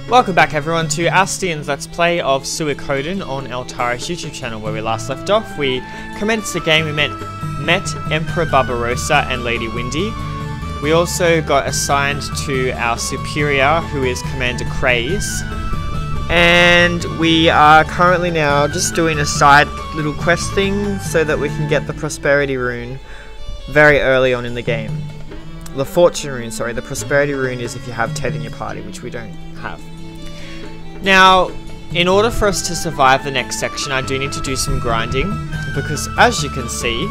Welcome back everyone to Asty and Let's Play of Suikoden on Altara's YouTube channel. Where we last left off, we commenced the game, we met Emperor Barbarossa and Lady Windy. We also got assigned to our superior, who is Commander Craze. And we are currently now just doing a side little quest thing so that we can get the Prosperity Rune very early on in the game. The Fortune Rune, sorry, the Prosperity Rune is if you have Ted in your party, which we don't have. Now, in order for us to survive the next section, I do need to do some grinding, because as you can see,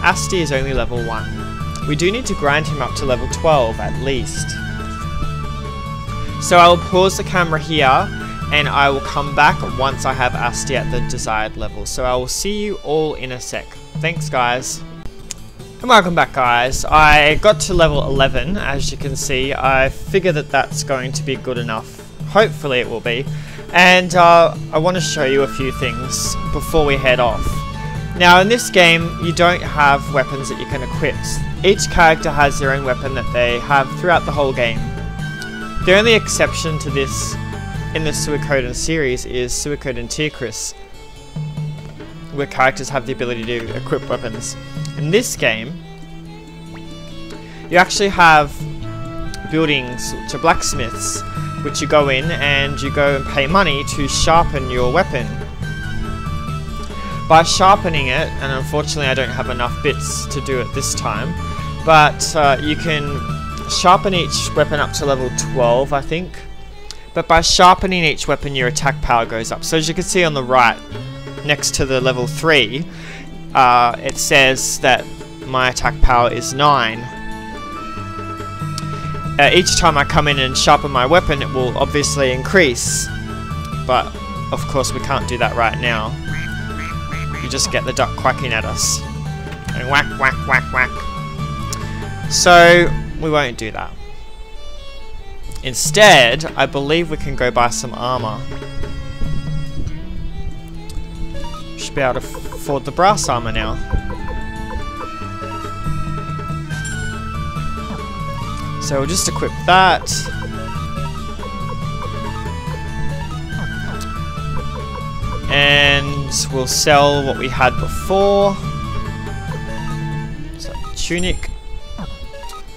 Asty is only level 1. We do need to grind him up to level 12 at least. So I will pause the camera here, and I will come back once I have Asty at the desired level. So I will see you all in a sec. Thanks guys. And welcome back guys. I got to level 11, as you can see. I figure that that's going to be good enough. Hopefully it will be. And I want to show you a few things before we head off. Now in this game, you don't have weapons that you can equip. Each character has their own weapon that they have throughout the whole game. The only exception to this in the Suikoden series is Suikoden Tierkris, where characters have the ability to equip weapons. In this game, you actually have buildings which are blacksmiths, which you go in and you go and pay money to sharpen your weapon. By sharpening it, and unfortunately I don't have enough bits to do it this time, but you can sharpen each weapon up to level 12, I think. But by sharpening each weapon, your attack power goes up. So as you can see on the right, next to the level 3, it says that my attack power is 9. Each time I come in and sharpen my weapon, it will obviously increase. But, of course, we can't do that right now. You just get the duck quacking at us. And whack, whack, whack, whack. So, we won't do that. Instead, I believe we can go buy some armor. Should be able to afford the brass armor now. So we'll just equip that. And we'll sell what we had before. So, tunic.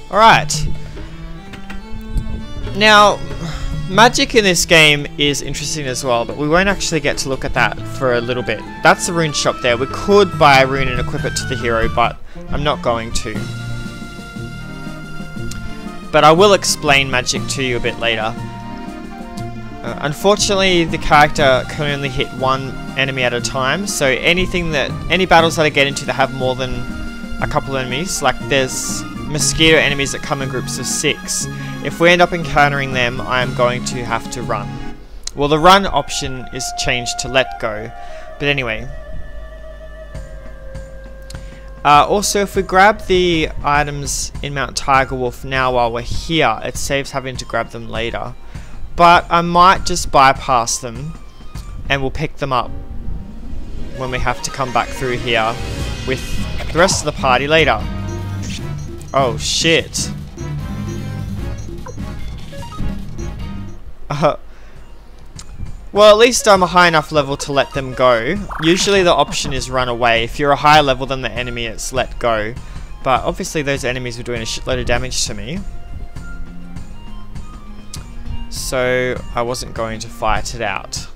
Alright. Now, magic in this game is interesting as well, but we won't actually get to look at that for a little bit. That's the rune shop there. We could buy a rune and equip it to the hero, but I'm not going to. But I will explain magic to you a bit later. Unfortunately, the character can only hit one enemy at a time, so any battles that I get into that have more than a couple enemies, like there's mosquito enemies that come in groups of 6. If we end up encountering them, I'm going to have to run. Well, the run option is changed to let go, but anyway. Also, if we grab the items in Mount Tiger Wolf now while we're here, it saves having to grab them later. But I might just bypass them, and we'll pick them up when we have to come back through here with the rest of the party later. Oh shit. Well, at least I'm a high enough level to let them go. Usually the option is run away. If you're a higher level than the enemy, it's let go. But obviously those enemies were doing a shitload of damage to me. So I wasn't going to fight it out.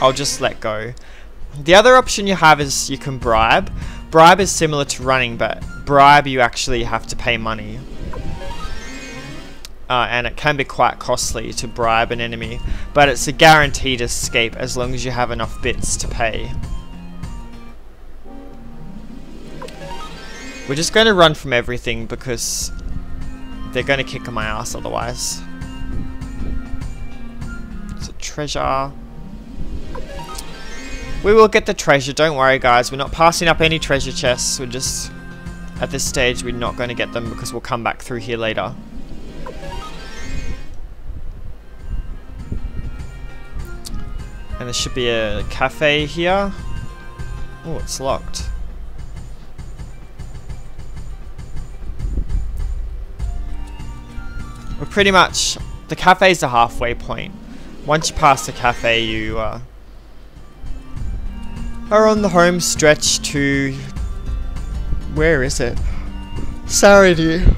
I'll just let go. The other option you have is you can bribe. Bribe is similar to running, but bribe you actually have to pay money. And it can be quite costly to bribe an enemy, but it's a guaranteed escape as long as you have enough bits to pay. We're just going to run from everything because they're going to kick my ass otherwise. It's a treasure. We will get the treasure, don't worry guys. We're not passing up any treasure chests. We're just, at this stage, we're not going to get them because we'll come back through here later. And there should be a cafe here. Oh, it's locked. pretty much, the cafe is the halfway point. Once you pass the cafe, you are on the home stretch to... Where is it? Sarady.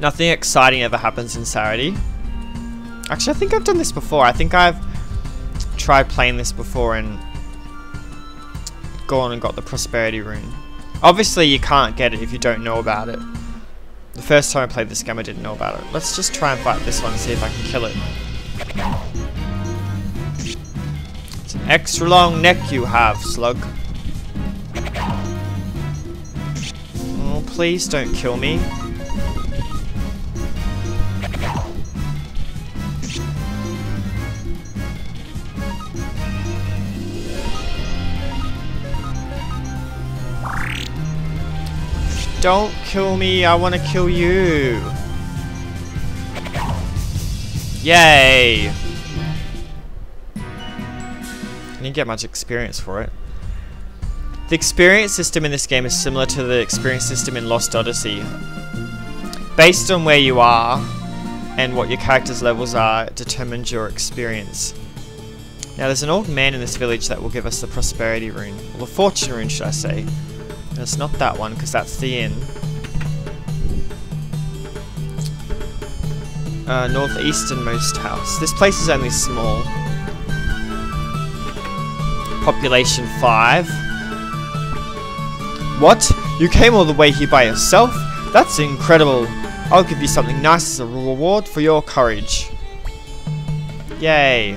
Nothing exciting ever happens in Sarady. Actually, I think I've done this before. I think I've tried playing this before and gone and got the prosperity rune. Obviously, you can't get it if you don't know about it. The first time I played this game, I didn't know about it. Let's just try and fight this one and see if I can kill it. It's an extra long neck you have, slug. Oh, please don't kill me. Don't kill me, I want to kill you. Yay! I didn't get much experience for it. The experience system in this game is similar to the experience system in Lost Odyssey. Based on where you are and what your character's levels are, it determines your experience. Now there's an old man in this village that will give us the prosperity rune. Well, the fortune rune, should I say. And it's not that one, because that's the inn. Northeasternmost house. This place is only small. Population 5. What? You came all the way here by yourself? That's incredible. I'll give you something nice as a reward for your courage. Yay.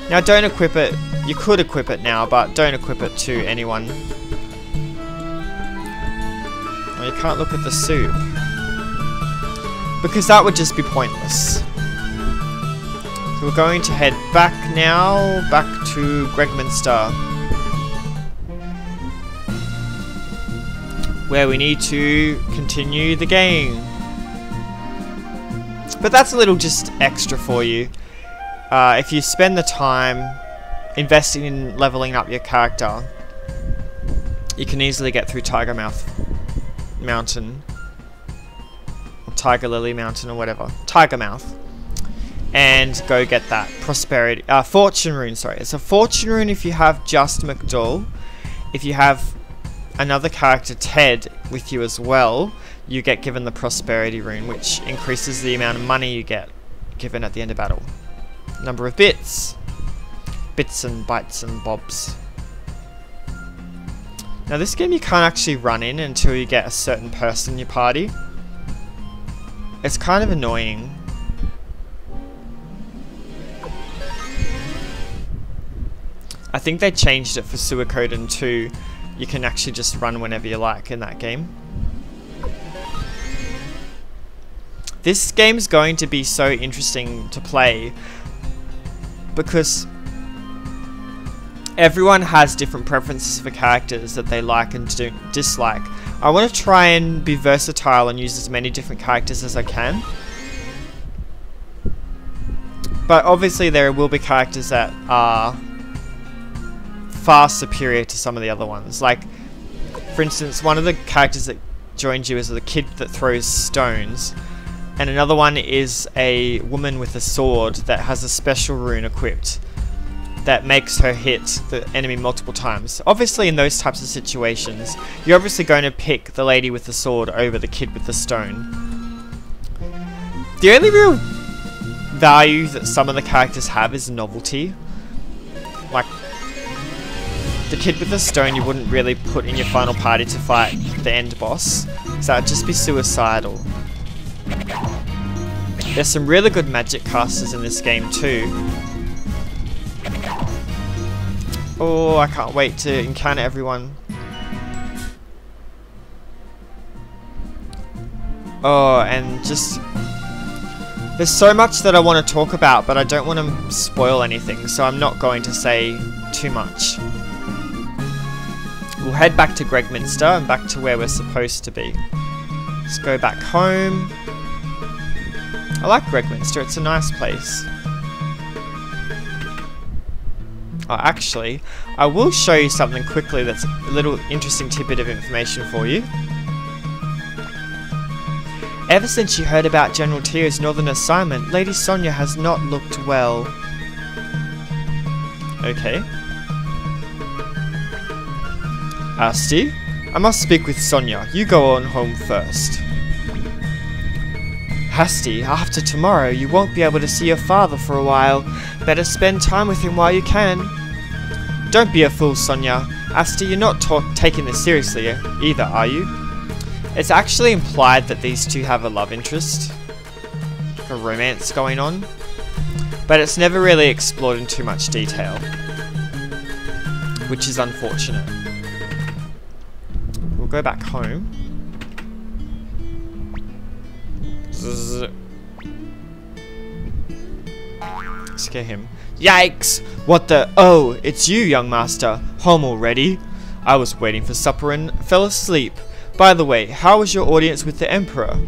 Now don't equip it. You could equip it now, but don't equip it to anyone. You can't look at the soup. Because that would just be pointless. So we're going to head back now, back to Gregminster. Where we need to continue the game. But that's a little just extra for you. If you spend the time investing in leveling up your character, you can easily get through Tiger Mountain, or Tiger Lily Mountain, or whatever, Tiger Mouth, and go get that prosperity fortune rune. Sorry, it's a fortune rune if you have just McDull. If you have another character, Ted, with you as well, you get given the prosperity rune, which increases the amount of money you get given at the end of battle. Number of bits and bytes and bobs. Now this game you can't actually run in until you get a certain person in your party. It's kind of annoying. I think they changed it for Suikoden 2. You can actually just run whenever you like in that game. This game's going to be so interesting to play because everyone has different preferences for characters that they like and dislike. I want to try and be versatile and use as many different characters as I can. But obviously there will be characters that are far superior to some of the other ones. Like, for instance, one of the characters that joins you is the kid that throws stones. And another one is a woman with a sword that has a special rune equipped that makes her hit the enemy multiple times. Obviously in those types of situations, you're obviously going to pick the lady with the sword over the kid with the stone. The only real value that some of the characters have is novelty. Like, the kid with the stone you wouldn't really put in your final party to fight the end boss, because that would just be suicidal. There's some really good magic casters in this game too. Oh, I can't wait to encounter everyone. Oh, and just... there's so much that I want to talk about, but I don't want to spoil anything, so I'm not going to say too much. We'll head back to Gregminster and back to where we're supposed to be. Let's go back home. I like Gregminster, it's a nice place. Oh, actually, I will show you something quickly that's a little interesting tidbit of information for you. Ever since she heard about General Tio's northern assignment, Lady Sonia has not looked well. Okay. Asty? I must speak with Sonia. You go on home first. Asty, after tomorrow you won't be able to see your father for a while. Better spend time with him while you can. Don't be a fool, Sonia. Asty, you're not taking this seriously either, are you? It's actually implied that these two have a love interest. A romance going on. But it's never really explored in too much detail. Which is unfortunate. We'll go back home. Scare him. Yikes! What the? Oh, it's you, young master. Home already? I was waiting for supper and fell asleep. By the way, how was your audience with the Emperor?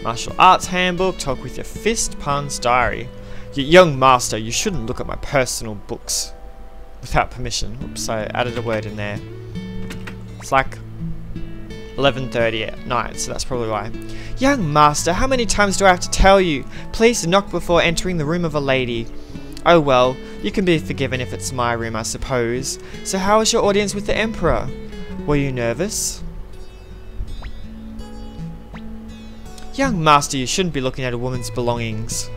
Martial Arts Handbook, talk with your fist, Pan's Diary. Young master, you shouldn't look at my personal books without permission. Oops, I added a word in there. It's like 11:30 at night, so that's probably why. Young master, how many times do I have to tell you? Please knock before entering the room of a lady. Oh well, you can be forgiven if it's my room, I suppose. So how was your audience with the Emperor? Were you nervous? Young master, you shouldn't be looking at a woman's belongings.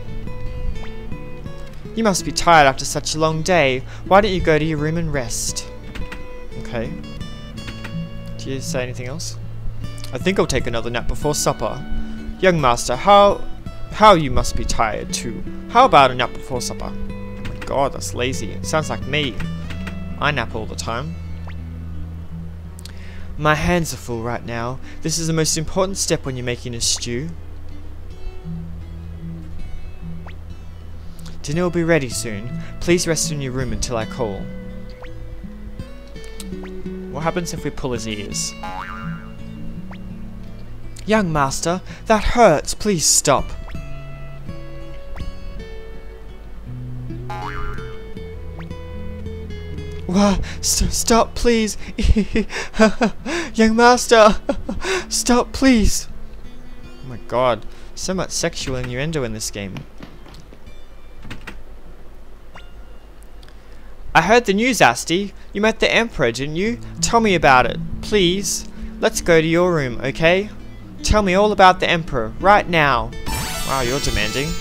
You must be tired after such a long day. Why don't you go to your room and rest? Okay. Do you say anything else? I think I'll take another nap before supper. Young master, how you must be tired too. How about a nap before supper? Oh my god, that's lazy. It sounds like me. I nap all the time. My hands are full right now. This is the most important step when you're making a stew. Dinner will be ready soon. Please rest in your room until I call. What happens if we pull his ears? Young master, that hurts. Please stop. What? Stop, please. Young master, stop, please. Oh my god, so much sexual innuendo in this game. I heard the news, Asty. You met the Emperor, didn't you? Tell me about it, please. Let's go to your room, okay? Tell me all about the Emperor, right now. Wow, you're demanding.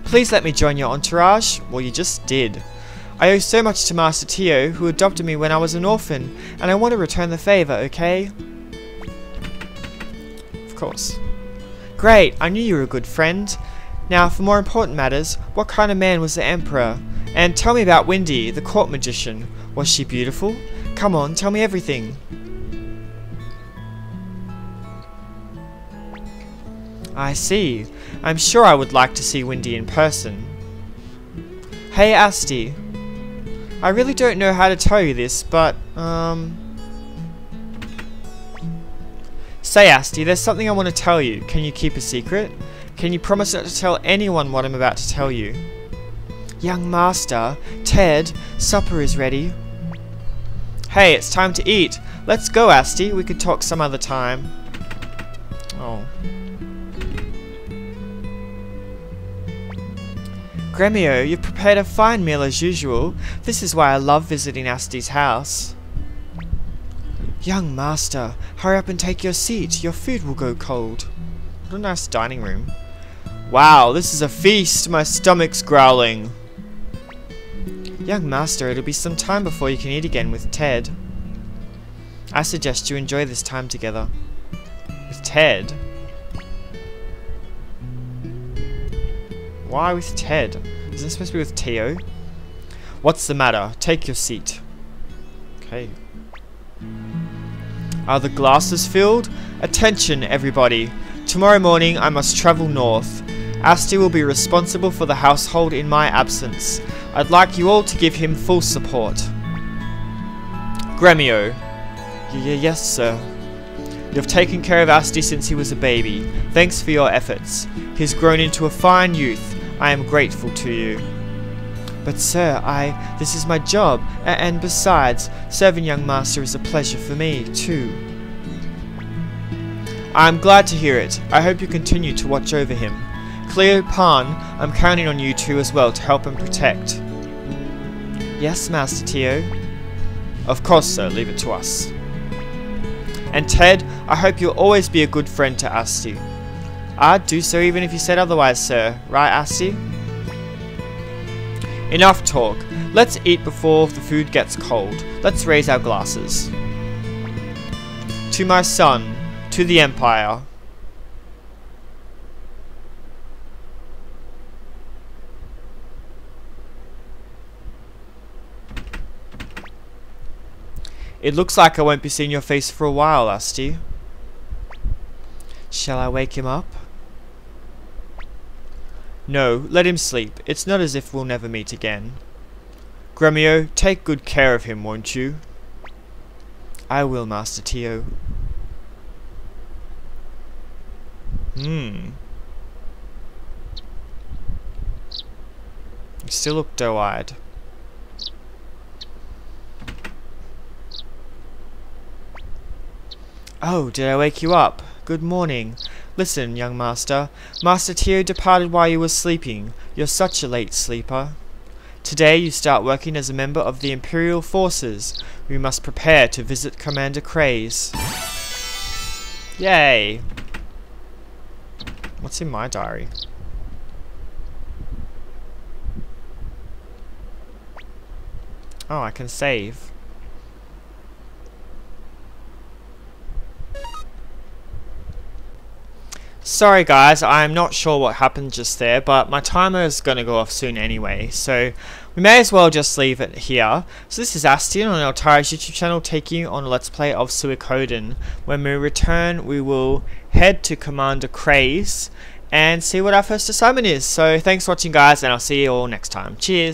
Please let me join your entourage. Well, you just did. I owe so much to Master Tio, who adopted me when I was an orphan, and I want to return the favor, okay? Of course. Great, I knew you were a good friend. Now, for more important matters, what kind of man was the Emperor? And tell me about Windy, the court magician. Was she beautiful? Come on, tell me everything. I see. I'm sure I would like to see Windy in person. Hey, Asty. I really don't know how to tell you this, but, Say, Asty, there's something I want to tell you. Can you keep a secret? Can you promise not to tell anyone what I'm about to tell you? Young master, Ted, supper is ready. Hey, it's time to eat. Let's go, Asty. We could talk some other time. Oh. Gremio, you've prepared a fine meal as usual. This is why I love visiting Asty's house. Young master, hurry up and take your seat. Your food will go cold. What a nice dining room. Wow, this is a feast. My stomach's growling. Young master, it'll be some time before you can eat again with Ted. I suggest you enjoy this time together. With Ted? Why with Ted? Isn't it supposed to be with Tio? What's the matter? Take your seat. Okay. Are the glasses filled? Attention, everybody. Tomorrow morning I must travel north. Asty will be responsible for the household in my absence. I'd like you all to give him full support. Gremio. Yes, sir. You've taken care of Asty since he was a baby. Thanks for your efforts. He's grown into a fine youth. I am grateful to you. But sir, this is my job, and besides, serving young master is a pleasure for me, too. I'm glad to hear it. I hope you continue to watch over him. Cleo Pan, I'm counting on you two as well to help and protect. Yes, Master Tio. Of course, sir, leave it to us. And Ted, I hope you'll always be a good friend to Asty. I'd do so even if you said otherwise, sir. Right, Asty? Enough talk. Let's eat before the food gets cold. Let's raise our glasses. To my son, to the Empire. It looks like I won't be seeing your face for a while, Asty. Shall I wake him up? No, let him sleep. It's not as if we'll never meet again. Gremio, take good care of him, won't you? I will, Master Tio. You still look doe-eyed. Oh, did I wake you up? Good morning. Listen, young master. Master Tio departed while you were sleeping. You're such a late sleeper. Today you start working as a member of the Imperial Forces. We must prepare to visit Commander Craze. Yay! What's in my diary? Oh, I can save. Sorry guys, I'm not sure what happened just there, but my timer is going to go off soon anyway, so we may as well just leave it here. So this is Asty on Altari's YouTube channel taking you on a Let's Play of Suikoden. When we return, we will head to Commander Craze and see what our first assignment is. So thanks for watching guys, and I'll see you all next time. Cheers!